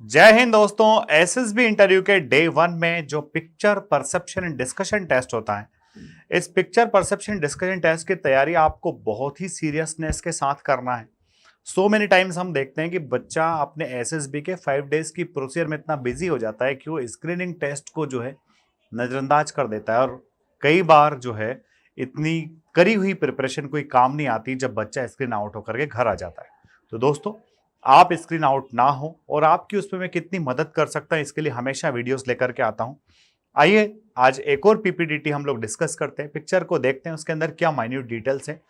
जय हिंद दोस्तों। SSB interview के डे 1 में जो picture perception and discussion test होता है, इस पिक्चर परसेप्शन डिस्कशन टेस्ट की तैयारी आपको बहुत ही सीरियसनेस के साथ करना है। सो मेनी टाइम्स हम देखते हैं कि बच्चा अपने एसएसबी के 5 डेज की प्रोसीजर में इतना बिजी हो जाता है कि वो स्क्रीनिंग टेस्ट को जो है नजरअंदाज कर देता है, और कई बार जो है इतनी करी हुई प्रिपरेशन कोई काम नहीं आती जब बच्चा स्क्रीन आउट होकर के घर आ जाता है। तो दोस्तों, आप स्क्रीन आउट ना हो और आपकी उसमें मैं कितनी मदद कर सकता हूं, इसके लिए हमेशा वीडियोस लेकर के आता हूं। आइए आज एक और पीपीडीटी हम लोग डिस्कस करते हैं, पिक्चर को देखते हैं उसके अंदर क्या माइन्यूट डिटेल्स हैं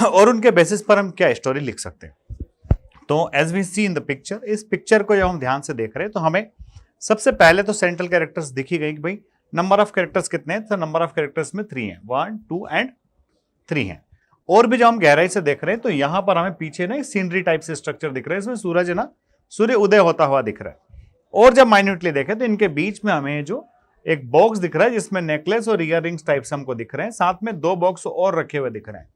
और उनके बेसिस पर हम क्या स्टोरी लिख सकते हैं। तो as we see in the picture, इस पिक्चर को जब हम ध्यान से देख रहे हैं तो हमें सबसे पहले तो सेंट्रल कैरेक्टर्स दिखी गई कि भाई नंबर ऑफ कैरेक्टर्स कितने हैं, तो नंबर ऑफ कैरेक्टर्स में 3 हैं, 1 2 एंड 3 हैं। और भी जब हम गहराई से देख रहे हैं तो यहां पर हमें पीछे ना सीनरी टाइप से स्ट्रक्चर दिख रहा है, इसमें सूरज है ना, सूर्य उदय होता हुआ दिख रहा है। और जब माइन्यूटली देखें तो इनके बीच में हमें जो एक बॉक्स दिख रहा है जिसमें नेकलेस और ईयर रिंग्स टाइप से हमको दिख रहे हैं, साथ में 2 बॉक्स और रखे हुए दिख रहे हैं।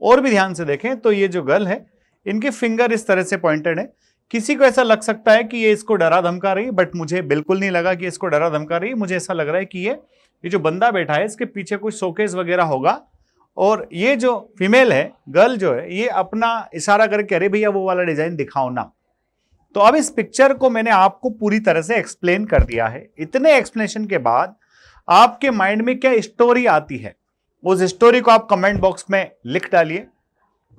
और भी ध्यान से देखें तो ये जो गर्ल है, इनके फिंगर इस तरह से पॉइंटेड है। किसी को ऐसा लग सकता है कि ये इसको डरा धमका रही है, बट मुझे बिल्कुल नहीं लगा कि इसको डरा धमका रही है। मुझे ऐसा लग रहा है कि ये जो बंदा बैठा है इसके पीछे कुछ शोकेस वगैरह होगा, और ये जो फीमेल है, गर्ल जो है, ये अपना इशारा करके अरे भैया वो वाला डिजाइन दिखाओ ना। तो अब इस पिक्चर को मैंने आपको पूरी तरह से एक्सप्लेन कर दिया है। इतने एक्सप्लेनेशन के बाद आपके माइंड में क्या स्टोरी आती है, उस स्टोरी को आप कमेंट बॉक्स में लिख डालिए।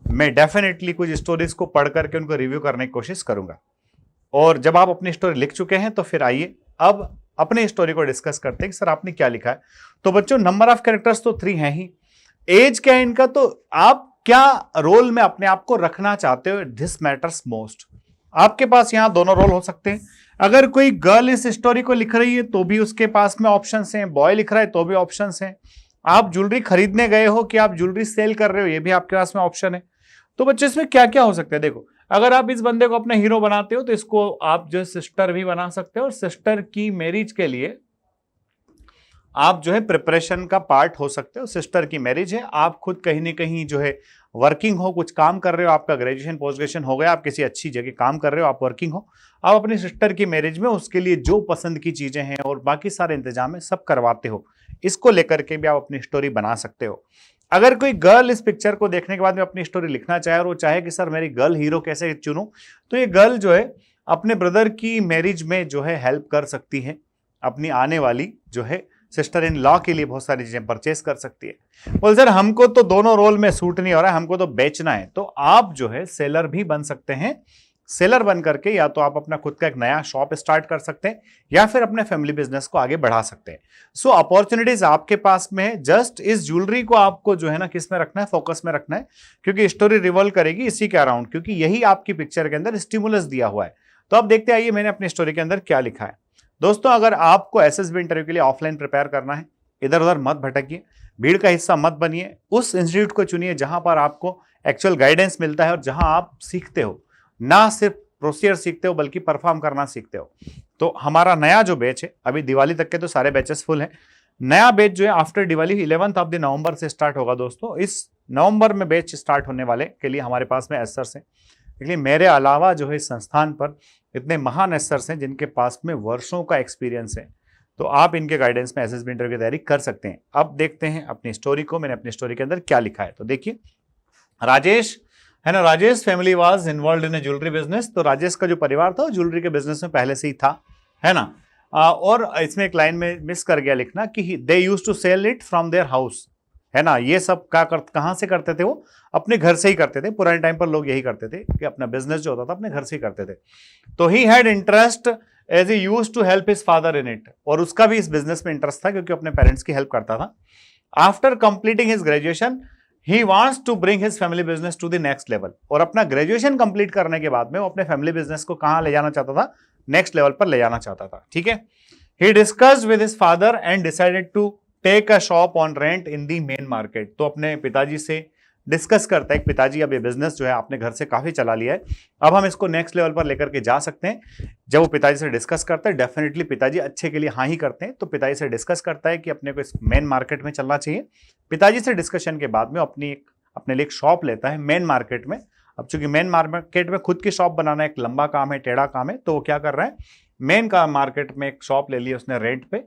मैं डेफिनेटली कुछ स्टोरीज को पढ़ करके उनको रिव्यू करने की कोशिश करूंगा। और जब आप अपनी स्टोरी लिख चुके हैं तो फिर आइए अब अपनी स्टोरी को डिस्कस करते हैं कि सर आपने क्या लिखा है। तो बच्चों, नंबर ऑफ कैरेक्टर्स तो 3 हैं ही। एज क्या है इनका, तो आप क्या रोल में अपने आप को रखना चाहते हो, दिस मैटर्स मोस्ट। आपके पास यहां दोनों रोल हो सकते हैं। अगर कोई गर्ल इस स्टोरी को लिख रही है तो भी उसके पास में ऑप्शंस हैं, बॉय लिख रहा है तो भी ऑप्शंस हैं। आप ज्वेलरी खरीदने गए हो कि आप ज्वेलरी सेल कर रहे हो, ये भी आपके पास में ऑप्शन है। तो बच्चों, इसमें क्या क्या हो सकता है, देखो, अगर आप इस बंदे को अपना हीरो बनाते हो तो इसको आप जो सिस्टर भी बना सकते हो, और सिस्टर की मैरिज के लिए आप जो है प्रिपरेशन का पार्ट हो सकते हो। सिस्टर की मैरिज है, आप खुद कहीं ना कहीं जो है वर्किंग हो, कुछ काम कर रहे हो, आपका ग्रेजुएशन पोस्ट ग्रेजुएशन हो गया, आप किसी अच्छी जगह काम कर रहे हो, आप वर्किंग हो, आप अपनी सिस्टर की मैरिज में उसके लिए जो पसंद की चीजें हैं और बाकी सारे इंतजाम है सब करवाते हो। इसको लेकर के भी आप अपनी स्टोरी बना सकते हो। अगर कोई गर्ल इस पिक्चर को देखने के बाद में अपनी स्टोरी लिखना चाहे और वो चाहे कि सर मेरी गर्ल हीरो कैसे चुनूं, तो ये गर्ल जो है अपने ब्रदर की मैरिज में जो है हेल्प कर सकती है, अपनी आने वाली जो है सिस्टर इन लॉ के लिए बहुत सारी चीजें परचेस कर सकती है। बोल सर हमको तो दोनों रोल में सूट नहीं हो रहा है, हमको तो बेचना है, तो आप जो है सेलर भी बन सकते हैं। सेलर बन करके या तो आप अपना खुद का एक नया शॉप स्टार्ट कर सकते हैं या फिर अपने फैमिली बिजनेस को आगे बढ़ा सकते हैं। सो अपॉर्चुनिटीज आपके पास में है। जस्ट इस ज्वेलरी को आपको जो है ना किस में रखना है, फोकस में रखना है, क्योंकि स्टोरी रिवॉल्व करेगी इसी के अराउंड, क्योंकि यही आपकी पिक्चर के अंदर स्टिमुलस दिया हुआ है। तो अब देखते आइए मैंने अपनी स्टोरी के अंदर क्या लिखा है। दोस्तों, अगर आपको एसएसबी इंटरव्यू के लिए ऑफलाइन प्रिपेयर करना है, इधर उधर मत भटकिए, भीड़ का हिस्सा मत बनिए, उस इंस्टीट्यूट को चुनिए जहां पर आपको एक्चुअल गाइडेंस मिलता है और जहां आप सीखते हो, ना सिर्फ प्रोसीजर सीखते हो बल्कि परफॉर्म करना सीखते हो। तो हमारा नया जो बैच है, अभी दिवाली तक के तो सारे बैचेस फुल हैं, नया बैच जो है after Diwali 11th of the नवंबर से स्टार्ट होगा। दोस्तों, इस नवंबर में बैच स्टार्ट होने वाले के लिए हमारे पास में एसर्स हैं, इसलिए मेरे अलावा जो है इस संस्थान पर इतने महान एसर्स हैं जिनके पास में वर्षों का एक्सपीरियंस है, तो आप इनके गाइडेंस में एसएसबी इंटरव्यू की तैयारी कर सकते हैं। अब देखते हैं अपनी स्टोरी को, मैंने अपनी स्टोरी के अंदर क्या लिखा है। तो देखिए, राजेश है ना, Rajesh family was involve in A jewellery business. तो राजेश का जो परिवार था वो ज्वेलरी के बिजनेस में पहले से ही था, है ना। और इसमें एक लाइन में मिस कर गया लिखना कि they used to sell it from their house, है ना। ये सब कहां से करते थे, वो अपने घर से ही करते थे। पुराने टाइम पर लोग यही करते थे कि अपना बिजनेस जो होता था अपने घर से ही करते थे। तो he had interest as he used to help his father in it, और उसका भी इस बिजनेस में इंटरेस्ट था क्योंकि अपने पेरेंट्स की हेल्प करता था। After completing his graduation he wants to bring his family business to the next level, और अपना ग्रेजुएशन कंप्लीट करने के बाद में वो अपने फैमिली बिजनेस को कहां ले जाना चाहता था, नेक्स्ट लेवल पर ले जाना चाहता था। ठीक है, he discussed with his father and decided to take a shop on rent in the main market. तो अपने पिताजी से डिस्कस करता है कि पिताजी अब ये बिजनेस जो है आपने घर से काफी चला लिया है, अब हम इसको नेक्स्ट लेवल पर लेकर के जा सकते हैं। जब वो पिताजी से डिस्कस करता है, डेफिनेटली पिताजी अच्छे के लिए हाँ ही करते हैं, तो पिताजी से डिस्कस करता है कि अपने को इस मेन मार्केट में चलना चाहिए। पिताजी से डिस्कशन के बाद में अपने लिए एक शॉप लेता है मेन मार्केट में, अब चूंकि मेन मार्केट में खुद की शॉप बनाना एक लंबा काम है, टेढ़ा काम है, तो वो क्या कर रहा है, मेन का मार्केट में एक शॉप ले ली उसने रेंट पे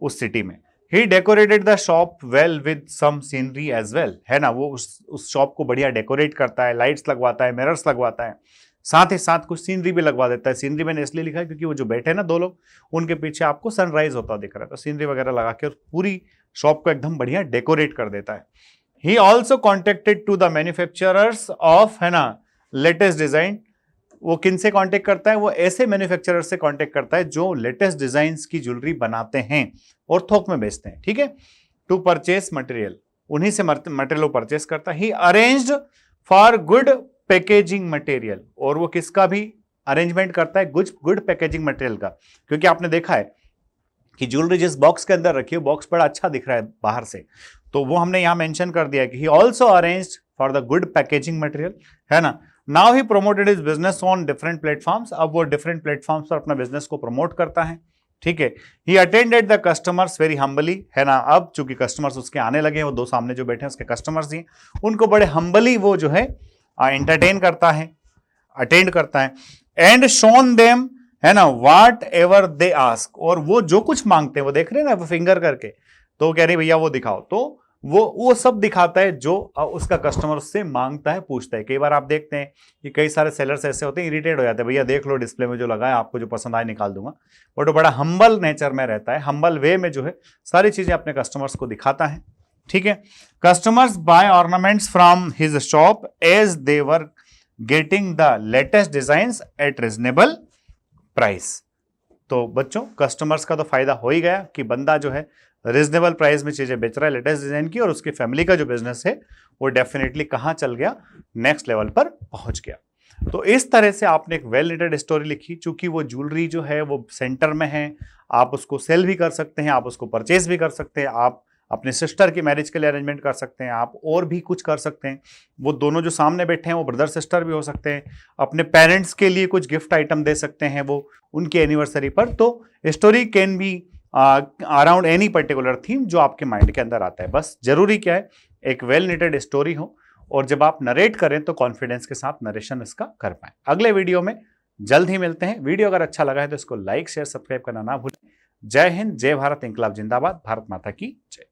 उस सिटी में। He decorated the shop well with some scenery as well, है ना, वो उस शॉप को बढ़िया डेकोरेट करता है, लाइट्स लगवाता है, मिरर्स लगवाता है, साथ ही साथ कुछ सीनरी भी लगवा देता है। सीनरी मैंने इसलिए लिखा है क्योंकि वो जो बैठे हैं ना दो लोग, उनके पीछे आपको सनराइज होता दिख रहा है, तो सीनरी वगैरह लगा के पूरी शॉप को एकदम बढ़िया डेकोरेट कर देता है। He also contacted to the manufacturers of, है ना, लेटेस्ट डिजाइन। वो किन से कांटेक्ट करता है, वो ऐसे मैन्युफैक्चरर से कांटेक्ट करता है जो लेटेस्ट डिजाइन्स की ज्वेलरी बनाते हैं और थोक में बेचते हैं, ठीक है। टू परचेस मटेरियल, उन्हीं से मटेरियल वो परचेस करता है। He arranged for good packaging material, और वो किसका भी अरेंजमेंट करता है, गुड पैकेजिंग मटेरियल का, क्योंकि आपने देखा है कि ज्वेलरी जिस बॉक्स के अंदर रखी है बॉक्स बड़ा अच्छा दिख रहा है बाहर से, तो वो हमने यहां मेंशन कर दिया कि he also arranged for the good packaging material, है ना। Now he promoted his business on different platforms, अब वो डिफरेंट प्लेटफॉर्म्स पर अपना बिजनेस को प्रमोट करता है, ठीक है। He attended the customers very humbly, है ना, अब चूंकि कस्टमर्स उसके आने लगे हैं, वो दो सामने जो बैठे हैं उसके कस्टमर्स ही, उनको बड़े हम्बली वो जो है एंटरटेन करता है, अटेंड करता है। एंड शोन देम, है ना, व्हाट एवर दे आस्क, और वो जो कुछ मांगते हैं, वो देख रहे हैं ना फिंगर करके, तो वो कह रही भैया वो दिखाओ, तो वो सब दिखाता है जो उसका कस्टमर उससे मांगता है, पूछता है। कई बार आप देखते हैं कि कई सारे सेलर्स ऐसे होते हैं, इरिटेट हो जाते हैं, भैया देख लो डिस्प्ले में जो लगा है, आपको जो पसंद आए निकाल दूंगा, बट वो बड़ा हम्बल नेचर में रहता है, हम्बल वे में जो है सारी चीजें अपने कस्टमर्स को दिखाता है, ठीक है। Customers buy ornaments from his shop as they were getting the latest designs at reasonable price. तो बच्चों कस्टमर्स का तो फायदा हो ही गया कि बंदा जो है रीजनेबल प्राइस में चीजें बेच रहा है लेटेस्ट डिजाइन की, और उसकी फैमिली का जो बिजनेस है वो डेफिनेटली कहां चल गया, नेक्स्ट लेवल पर पहुंच गया। तो इस तरह से आपने एक वेल निटेड स्टोरी लिखी, चूंकि वो ज्वेलरी जो है वो सेंटर में है, आप उसको सेल भी कर सकते हैं, आप उसको परचेज भी कर सकते हैं, आप अपने सिस्टर की मैरिज के लिए अरेंजमेंट कर सकते हैं, आप और भी कुछ कर सकते हैं। वो दोनों जो सामने बैठे हैं वो ब्रदर सिस्टर भी हो सकते हैं, अपने पेरेंट्स के लिए कुछ गिफ्ट आइटम दे सकते हैं वो उनकी एनिवर्सरी पर। तो story can be around any particular theme जो आपके माइंड के अंदर आता है। बस जरूरी क्या है, एक वेल निटेड स्टोरी हो, और जब आप नरेट करें तो कॉन्फिडेंस के साथ नरेशन इसका कर पाए। अगले वीडियो में जल्द ही मिलते हैं। वीडियो अगर अच्छा लगा है तो इसको लाइक शेयर सब्सक्राइब करना ना भूलें। जय हिंद, जय भारत, इंकलाब जिंदाबाद, भारत माता की जय।